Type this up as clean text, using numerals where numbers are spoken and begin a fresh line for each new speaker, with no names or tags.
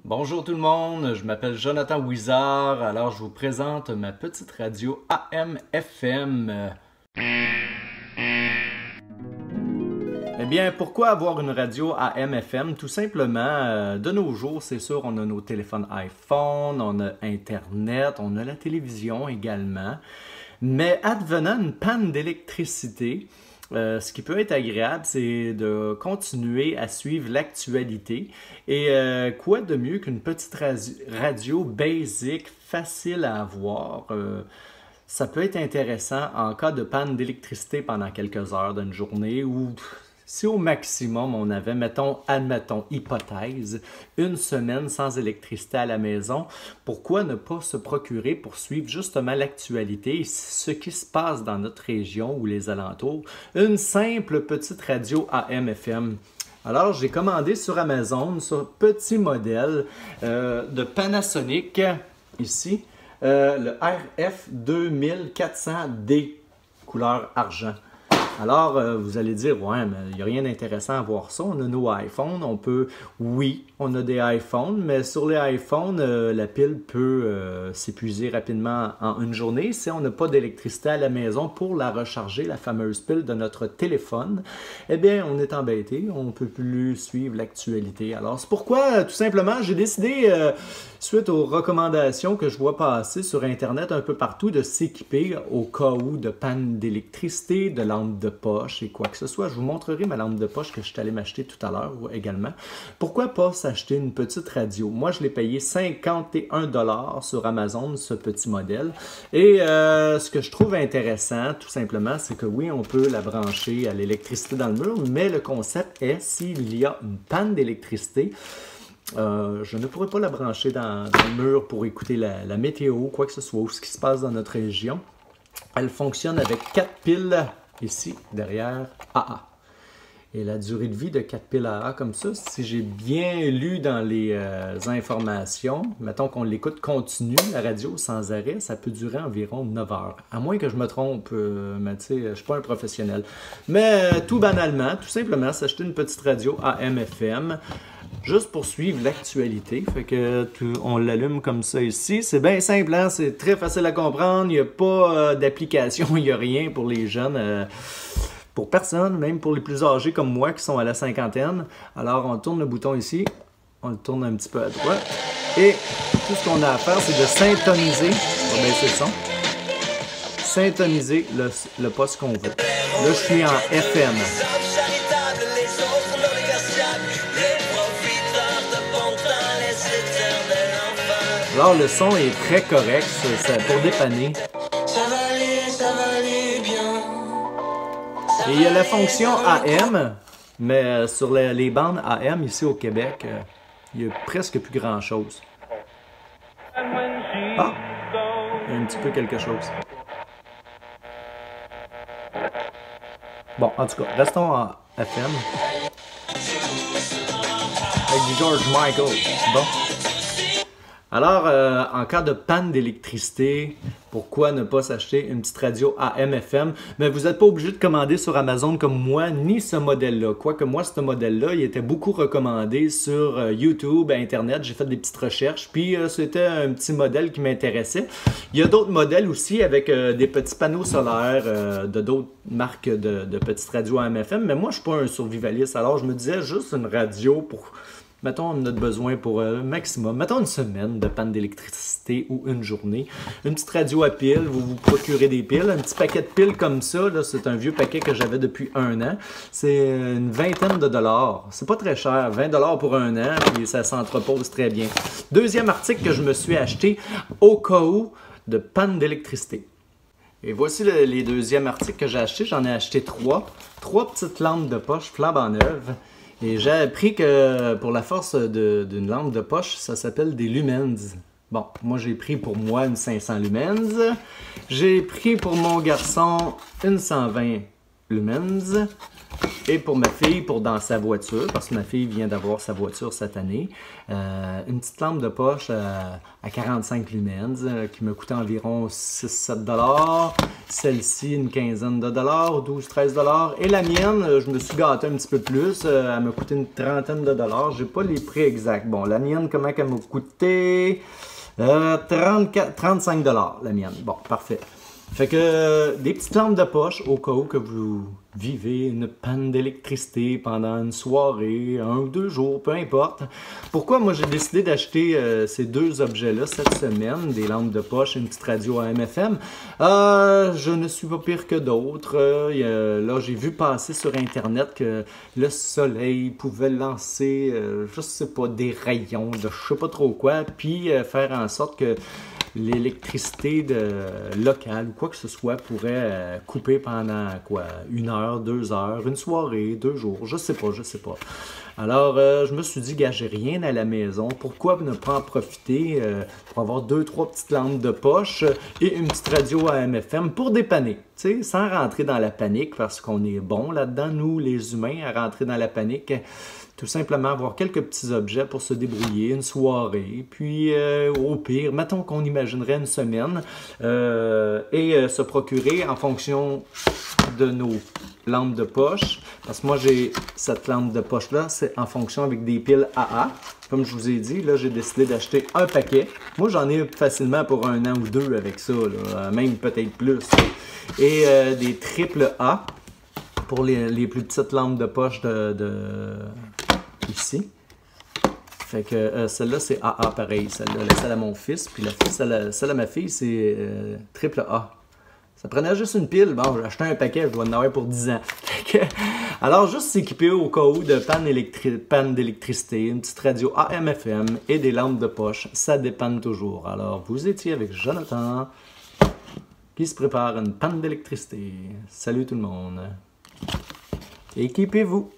Bonjour tout le monde, je m'appelle Jonathan Wizard, alors je vous présente ma petite radio AM/FM. Eh bien, pourquoi avoir une radio AM/FM? Tout simplement, de nos jours, c'est sûr, on a nos téléphones iPhone, on a Internet, on a la télévision également. Mais advenant une panne d'électricité, ce qui peut être agréable, c'est de continuer à suivre l'actualité. Et quoi de mieux qu'une petite radio basic, facile à avoir? Ça peut être intéressant en cas de panne d'électricité pendant quelques heures d'une journée ou si au maximum on avait, admettons, hypothèse, une semaine sans électricité à la maison, pourquoi ne pas se procurer pour suivre justement l'actualité, ce qui se passe dans notre région ou les alentours, une simple petite radio AM/FM. Alors, j'ai commandé sur Amazon ce petit modèle de Panasonic, ici, le RF2400D, couleur argent. Alors, vous allez dire, ouais, mais il n'y a rien d'intéressant à voir ça. On a nos iPhones, oui, on a des iPhones, mais sur les iPhones, la pile peut s'épuiser rapidement en une journée si on n'a pas d'électricité à la maison pour la recharger, la fameuse pile de notre téléphone. Eh bien, on est embêté, on ne peut plus suivre l'actualité. Alors, c'est pourquoi, tout simplement, j'ai décidé, suite aux recommandations que je vois passer sur Internet un peu partout, de s'équiper au cas où de panne d'électricité, de lampe de poche et quoi que ce soit. Je vous montrerai ma lampe de poche que je suis allé m'acheter tout à l'heure également. Pourquoi pas s'acheter une petite radio? Moi, je l'ai payé 51 $ sur Amazon, ce petit modèle. Et ce que je trouve intéressant, tout simplement, c'est que oui, on peut la brancher à l'électricité dans le mur, mais le concept est, s'il y a une panne d'électricité, je ne pourrais pas la brancher dans le mur pour écouter la météo, quoi que ce soit, ou ce qui se passe dans notre région. Elle fonctionne avec 4 piles ici, derrière AA. Et la durée de vie de 4 piles AA comme ça, si j'ai bien lu dans les informations, mettons qu'on l'écoute continu, la radio, sans arrêt, ça peut durer environ 9 heures. À moins que je me trompe, mais tu sais, je ne suis pas un professionnel. Mais tout banalement, tout simplement, s'acheter une petite radio AM/FM, juste pour suivre l'actualité. Fait que on l'allume comme ça ici. C'est bien simple, hein? C'est très facile à comprendre. Il n'y a pas d'application, il n'y a rien pour les jeunes. Pour personne, même pour les plus âgés comme moi qui sont à la cinquantaine. Alors, on tourne le bouton ici. On le tourne un petit peu à droite. Et tout ce qu'on a à faire, c'est de syntoniser. On va baisser le son. Syntoniser le poste qu'on veut. Là, je suis en FM. Alors, le son est très correct, c'est pour dépanner. Et il y a la fonction AM, mais sur les bandes AM ici au Québec, il n'y a presque plus grand-chose. Ah, il y a un petit peu quelque chose. Bon, en tout cas, restons en FM. Avec du George Michael. Bon. Alors, en cas de panne d'électricité, pourquoi ne pas s'acheter une petite radio AM/FM? Mais vous n'êtes pas obligé de commander sur Amazon comme moi, ni ce modèle-là. Quoique moi, ce modèle-là, il était beaucoup recommandé sur YouTube, Internet. J'ai fait des petites recherches, puis c'était un petit modèle qui m'intéressait. Il y a d'autres modèles aussi avec des petits panneaux solaires de d'autres marques de petites radios AM/FM. Mais moi, je ne suis pas un survivaliste. Alors, je me disais juste une radio pour... Mettons, on a besoin pour maximum, mettons une semaine de panne d'électricité ou une journée. Une petite radio à piles, vous vous procurez des piles. Un petit paquet de piles comme ça, là, c'est un vieux paquet que j'avais depuis 1 an. C'est une vingtaine de dollars. C'est pas très cher, 20 $ pour 1 an, puis ça s'entrepose très bien. Deuxième article que je me suis acheté au cas où de panne d'électricité. Et voici les deuxièmes articles que j'ai achetés. J'en ai acheté 3. 3 petites lampes de poche flambant neuves. Et j'ai appris que pour la force d'une lampe de poche, ça s'appelle des lumens. Bon, moi j'ai pris pour moi une 500 lumens. J'ai pris pour mon garçon une 120 lumens. Et pour ma fille, pour dans sa voiture, parce que ma fille vient d'avoir sa voiture cette année, une petite lampe de poche à 45 lumens qui me coûtait environ 6-7 $. Celle-ci, une quinzaine de dollars, 12-13 $. Et la mienne, je me suis gâté un petit peu plus, elle m'a coûté une trentaine de dollars. Je n'ai pas les prix exacts. Bon, la mienne, comment elle m'a coûté? 35 $, la mienne. Bon, parfait. Fait que des petites lampes de poche au cas où que vous vivez une panne d'électricité pendant une soirée, 1 ou 2 jours, peu importe. Pourquoi moi j'ai décidé d'acheter ces deux objets-là cette semaine, des lampes de poche et une petite radio AM/FM? Je ne suis pas pire que d'autres. Là, j'ai vu passer sur Internet que le soleil pouvait lancer, je sais pas, des rayons de je sais pas trop quoi, puis faire en sorte que l'électricité locale ou quoi que ce soit pourrait couper pendant quoi, 1 heure, 2 heures, une soirée, 2 jours, je sais pas. Alors, je me suis dit, gars, j'ai rien à la maison, pourquoi ne pas en profiter pour avoir 2-3 petites lampes de poche et une petite radio AM/FM pour dépanner, tu sais, sans rentrer dans la panique, parce qu'on est bon là-dedans, nous, les humains, à rentrer dans la panique. Tout simplement avoir quelques petits objets pour se débrouiller, une soirée, puis au pire, mettons qu'on imaginerait une semaine et se procurer en fonction de nos lampes de poche. Parce que moi, j'ai cette lampe de poche-là, c'est en fonction avec des piles AA. Comme je vous ai dit, là, j'ai décidé d'acheter un paquet. Moi, j'en ai facilement pour 1 an ou 2 avec ça, là, même peut-être plus. Et des triple A pour les plus petites lampes de poche ici. Fait que celle-là, c'est AA pareil. Celle-là, celle à mon fils. Puis celle à ma fille, c'est triple A. Ça prenait juste une pile. Bon, j'ai acheté un paquet, je dois en avoir pour 10 ans. Alors, juste s'équiper au cas où de panne d'électricité, une petite radio AM/FM et des lampes de poche, ça dépanne toujours. Alors, vous étiez avec Jonathan qui se prépare à une panne d'électricité. Salut tout le monde. Équipez-vous.